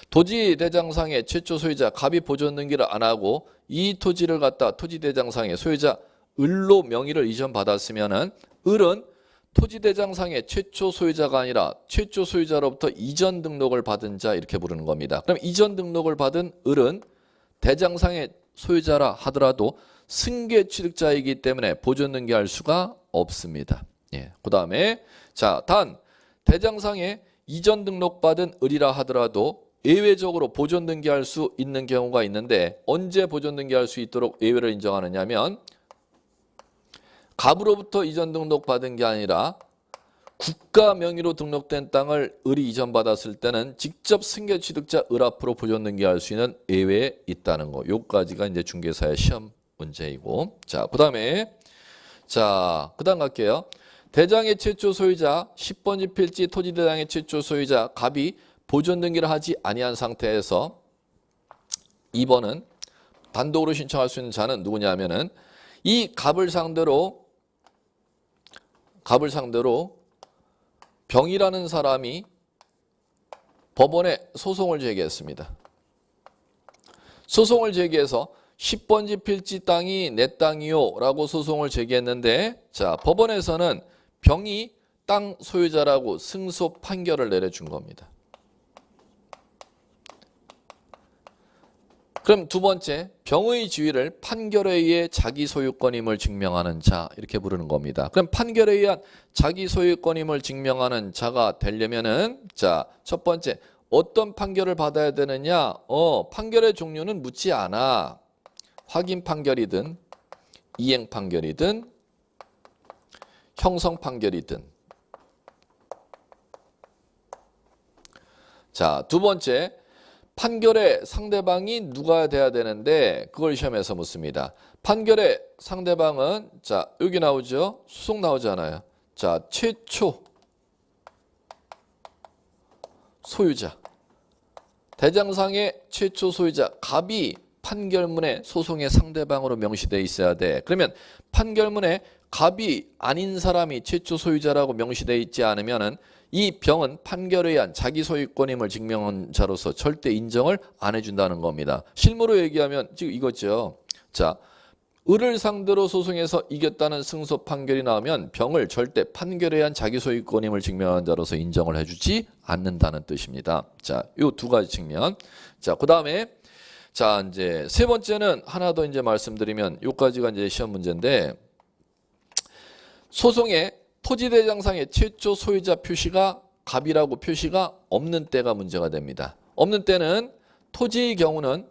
토지 대장상의 최초 소유자 갑이 보존 등기를 안 하고 이 토지를 갖다 토지 대장상의 소유자 을로 명의를 이전받았으면은 을은 토지 대장상의 최초 소유자가 아니라 최초 소유자로부터 이전 등록을 받은 자 이렇게 부르는 겁니다. 그럼 이전 등록을 받은 을은 대장상의 소유자라 하더라도 승계 취득자이기 때문에 보존 등기할 수가 없습니다. 예. 그다음에 자, 단 대장상에 이전 등록받은 을이라 하더라도 예외적으로 보존 등기할 수 있는 경우가 있는데, 언제 보존 등기할 수 있도록 예외를 인정하느냐면 갑으로부터 이전 등록받은 게 아니라 국가 명의로 등록된 땅을 을이 이전받았을 때는 직접 승계 취득자 을 앞으로 보존 등기할 수 있는 예외에 있다는 거. 요까지가 이제 중개사의 시험 문제이고. 자, 그다음에 그다음 갈게요. 대장의 최초 소유자 10번지 필지 토지 대장의 최초 소유자 갑이 보존 등기를 하지 아니한 상태에서 2번은 단독으로 신청할 수 있는 자는 누구냐면은 이 갑을 상대로 병이라는 사람이 법원에 소송을 제기했습니다. 소송을 제기해서 10번지 필지 땅이 내 땅이요 라고 소송을 제기했는데, 자, 법원에서는 병이 땅 소유자라고 승소 판결을 내려준 겁니다. 그럼 두 번째, 병의 지위를 판결에 의해 자기 소유권임을 증명하는 자 이렇게 부르는 겁니다. 그럼 판결에 의한 자기 소유권임을 증명하는 자가 되려면은 자, 첫 번째 어떤 판결을 받아야 되느냐? 판결의 종류는 묻지 않아. 확인 판결이든 이행 판결이든 형성 판결이든. 자, 두 번째, 판결의 상대방이 누가 돼야 되는데 그걸 시험에서 묻습니다. 판결의 상대방은 자, 여기 나오죠? 수송 나오잖아요. 자, 최초 소유자. 대장상의 최초 소유자 갑이 판결문에 소송의 상대방으로 명시되어 있어야 돼. 그러면 판결문에 갑이 아닌 사람이 최초 소유자라고 명시되어 있지 않으면은 이 병은 판결에 의한 자기 소유권임을 증명한 자로서 절대 인정을 안 해준다는 겁니다. 실무로 얘기하면 지금 이거죠. 자, 을을 상대로 소송해서 이겼다는 승소 판결이 나오면 병을 절대 판결에 의한 자기 소유권임을 증명한 자로서 인정을 해주지 않는다는 뜻입니다. 자, 요 두 가지 측면. 자, 그 다음에 자, 이제 세 번째는 하나 더 이제 말씀드리면 요까지가 이제 시험 문제인데, 소송에 토지대장상의 최초 소유자 표시가 갑이라고 표시가 없는 때가 문제가 됩니다. 없는 때는 토지의 경우는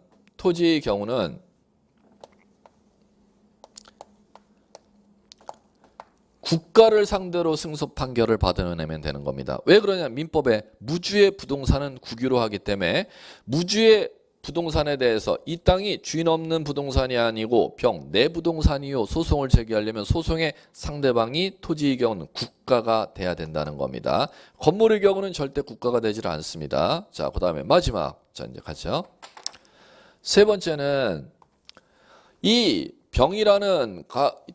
국가를 상대로 승소 판결을 받아내면 되는 겁니다. 왜 그러냐? 민법에 무주의 부동산은 국유로 하기 때문에 무주의 부동산에 대해서 이 땅이 주인 없는 부동산이 아니고 병 내 부동산이요 소송을 제기하려면 소송의 상대방이 토지의 경우는 국가가 돼야 된다는 겁니다. 건물의 경우는 절대 국가가 되질 않습니다. 자, 그 다음에 마지막. 자, 이제 가죠. 세 번째는 이 병이라는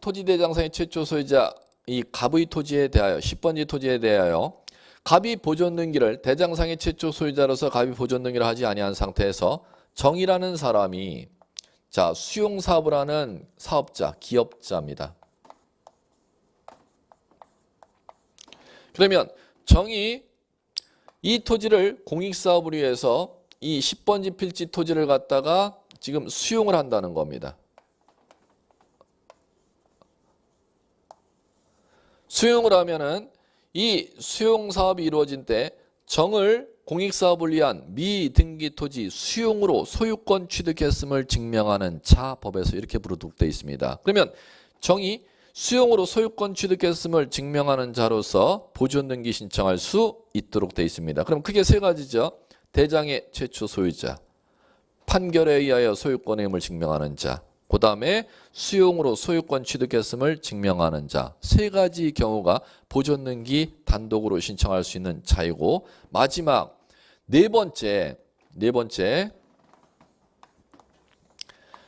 토지대장상의 최초 소유자 이 갑의 토지에 대하여 10번지 토지에 대하여 갑이 보존 등기를 대장상의 최초 소유자로서 갑이 보존 등기를 하지 아니한 상태에서 정이라는 사람이 자, 수용사업을 하는 사업자, 기업자입니다. 그러면 정이 이 토지를 공익사업을 위해서 이 10번지 필지 토지를 갖다가 지금 수용을 한다는 겁니다. 수용을 하면은 이 수용사업이 이루어진 때 정을 공익사업을 위한 미등기 토지 수용으로 소유권 취득했음을 증명하는 자 법에서 이렇게 부르되어 있습니다. 그러면 정이 수용으로 소유권 취득했음을 증명하는 자로서 보존등기 신청할 수 있도록 되어 있습니다. 그럼 크게 세 가지죠. 대장의 최초 소유자, 판결에 의하여 소유권의 의무를 증명하는 자, 그 다음에 수용으로 소유권 취득했음을 증명하는 자, 세 가지 경우가 보존등기 단독으로 신청할 수 있는 자이고, 마지막 네 번째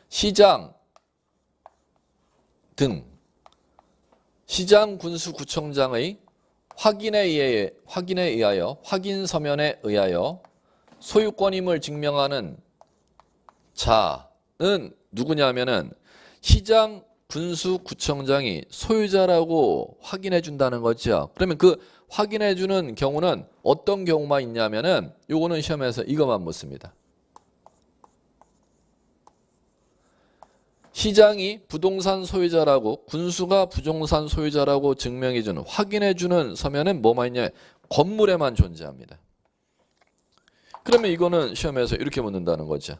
시장 등 시장군수구청장의 확인에 의하여 확인 서면에 의하여 소유권임을 증명하는 자는 누구냐면은 시장군수구청장이 소유자라고 확인해 준다는 거죠. 그러면 그 확인해 주는 경우는 어떤 경우만 있냐면은 요거는 시험에서 이것만 묻습니다. 시장이 부동산 소유자라고 군수가 부동산 소유자라고 증명해 주는 확인해 주는 서면은 뭐만 있냐? 건물에만 존재합니다. 그러면 이거는 시험에서 이렇게 묻는다는 거죠.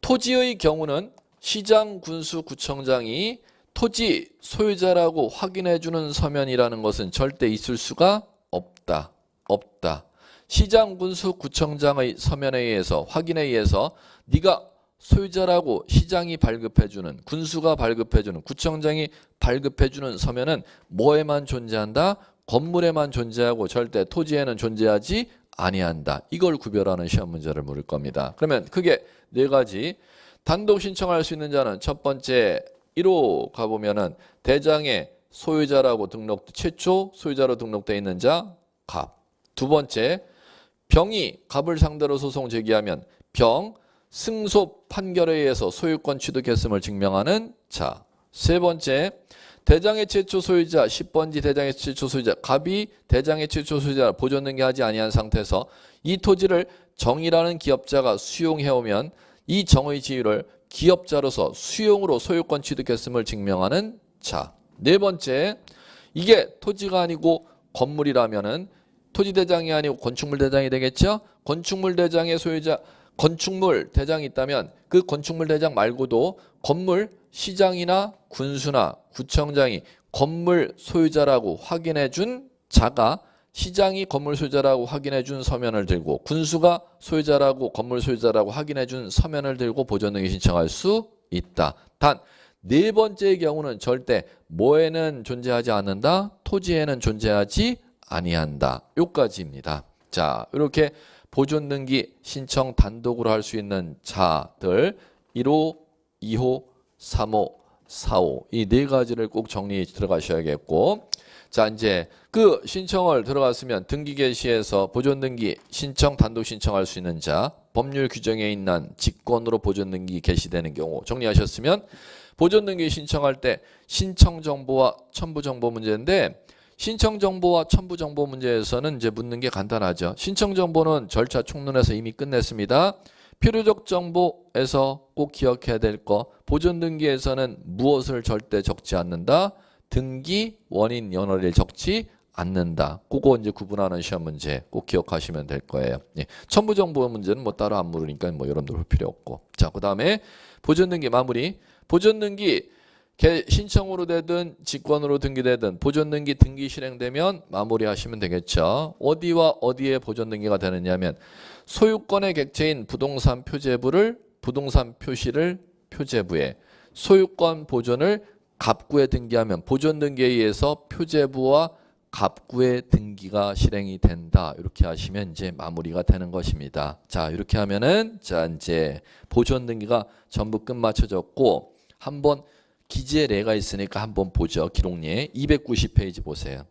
토지의 경우는 시장군수구청장이 토지 소유자라고 확인해 주는 서면이라는 것은 절대 있을 수가 없다. 시장군수구청장의 서면에 의해서 확인에 의해서 네가 소유자라고 시장이 발급해주는, 군수가 발급해주는, 구청장이 발급해주는 서면은 뭐에만 존재한다? 건물에만 존재하고 절대 토지에는 존재하지 아니한다. 이걸 구별하는 시험 문제를 물을 겁니다. 그러면 크게 네 가지. 단독 신청할 수 있는 자는 첫 번째 1호 가보면은 대장의 소유자라고 최초 소유자로 등록되어 있는 자 갑. 두 번째 병이 갑을 상대로 소송 제기하면 병 승소 판결에 의해서 소유권 취득했음을 증명하는 자. 세 번째, 대장의 최초 소유자 10번지 대장의 최초 소유자 갑이 대장의 최초 소유자 보존등기하지 아니한 상태에서 이 토지를 정이라는 기업자가 수용해오면 이 정의 지위를 기업자로서 수용으로 소유권 취득했음을 증명하는 자. 네 번째, 이게 토지가 아니고 건물이라면은 토지대장이 아니고 건축물대장이 되겠죠? 건축물대장의 소유자 건축물 대장이 있다면 그 건축물 대장 말고도 건물 시장이나 군수나 구청장이 건물 소유자라고 확인해 준 자가 시장이 건물 소유자라고 확인해 준 서면을 들고 군수가 소유자라고 건물 소유자라고 확인해 준 서면을 들고 보존등기 신청할 수 있다. 단 네 번째의 경우는 절대 뭐에는 존재하지 않는다. 토지에는 존재하지 아니한다. 요까지입니다. 자, 이렇게 보존등기 신청 단독으로 할 수 있는 자들 1호, 2호, 3호, 4호 이 네 가지를 꼭 정리해 들어가셔야겠고, 자 이제 그 신청을 들어갔으면 등기 개시에서 보존등기 신청 단독 신청할 수 있는 자 법률 규정에 있는 직권으로 보존등기 개시되는 경우 정리하셨으면 보존등기 신청할 때 신청정보와 첨부정보 문제인데 신청정보와 첨부정보 문제에서는 이제 묻는 게 간단하죠. 신청정보는 절차 총론에서 이미 끝냈습니다. 필요적 정보에서 꼭 기억해야 될 거 보존등기에서는 무엇을 절대 적지 않는다. 등기 원인 연월일 적지 않는다. 그거 이제 구분하는 시험 문제 꼭 기억하시면 될 거예요. 예. 첨부정보 문제는 뭐 따로 안 물으니까 뭐 여러분들 볼 필요 없고. 자, 그 다음에 보존등기 마무리. 보존등기 신청으로 되든 직권으로 등기되든 보존등기 등기 실행되면 마무리하시면 되겠죠. 어디와 어디에 보존등기가 되느냐면 소유권의 객체인 부동산 표제부를 부동산 표시를 표제부에 소유권 보존을 갑구에 등기하면 보존등기에 의해서 표제부와 갑구의 등기가 실행이 된다. 이렇게 하시면 이제 마무리가 되는 것입니다. 자, 이렇게 하면은 자 이제 보존등기가 전부 끝마쳐졌고 한번 기재례가 있으니까 한번 보죠. 기록례 290페이지 보세요.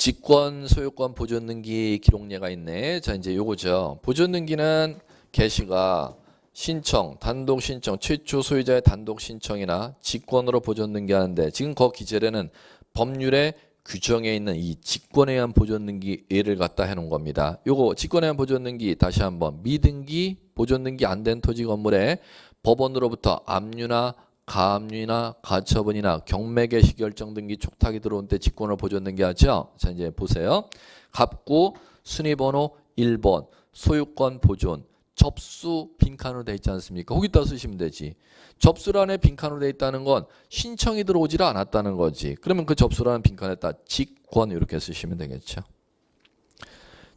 직권, 소유권, 보존등기 기록례가 있네. 자, 이제 요거죠. 보존등기는 개시가 신청, 단독 신청, 최초 소유자의 단독 신청이나 직권으로 보존등기 하는데 지금 그 기재례는 법률에 규정에 있는 이 직권에 의한 보존등기 예를 갖다 해놓은 겁니다. 요거 직권에 의한 보존등기 다시 한번 미등기, 보존등기 안 된 토지 건물에 법원으로부터 압류나 가압류나 가처분이나 경매 개시 결정 등기 촉탁이 들어온 때 직권으로 보존등기 하죠. 자, 이제 보세요. 갑구 순위번호 1번 소유권 보존 접수 빈칸으로 돼 있지 않습니까? 거기다 쓰시면 되지. 접수란에 빈칸으로 돼 있다는 건 신청이 들어오질 않았다는 거지. 그러면 그 접수란 빈칸에다 직권 이렇게 쓰시면 되겠죠.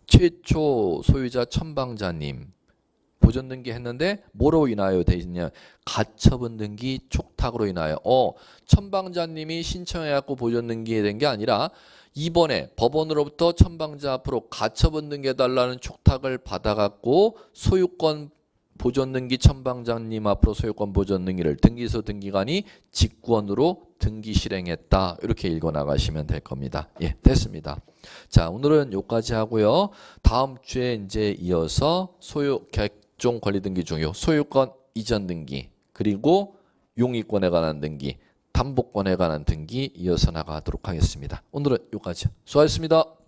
최초 소유자 천방자님 보존등기 했는데 뭐로 인하여 돼 있냐? 가처분 등기 촉탁으로 인하여. 천방자님이 신청해갖고 보존등기 된 게 아니라 이번에 법원으로부터 천방자 앞으로 가처분 등기 해달라는 촉탁을 받아갖고 소유권 보존등기 천방자님 앞으로 소유권 보존등기를 등기소 등기관이 직권으로 등기 실행했다. 이렇게 읽어나가시면 될 겁니다. 예, 됐습니다. 자, 오늘은 여기까지 하고요. 다음 주에 이제 이어서 소유 객종 권리 등기 중요 소유권 이전 등기 그리고 용의권에 관한 등기 담보권에 관한 등기 이어서 나가도록 하겠습니다. 오늘은 여기까지. 수고하셨습니다.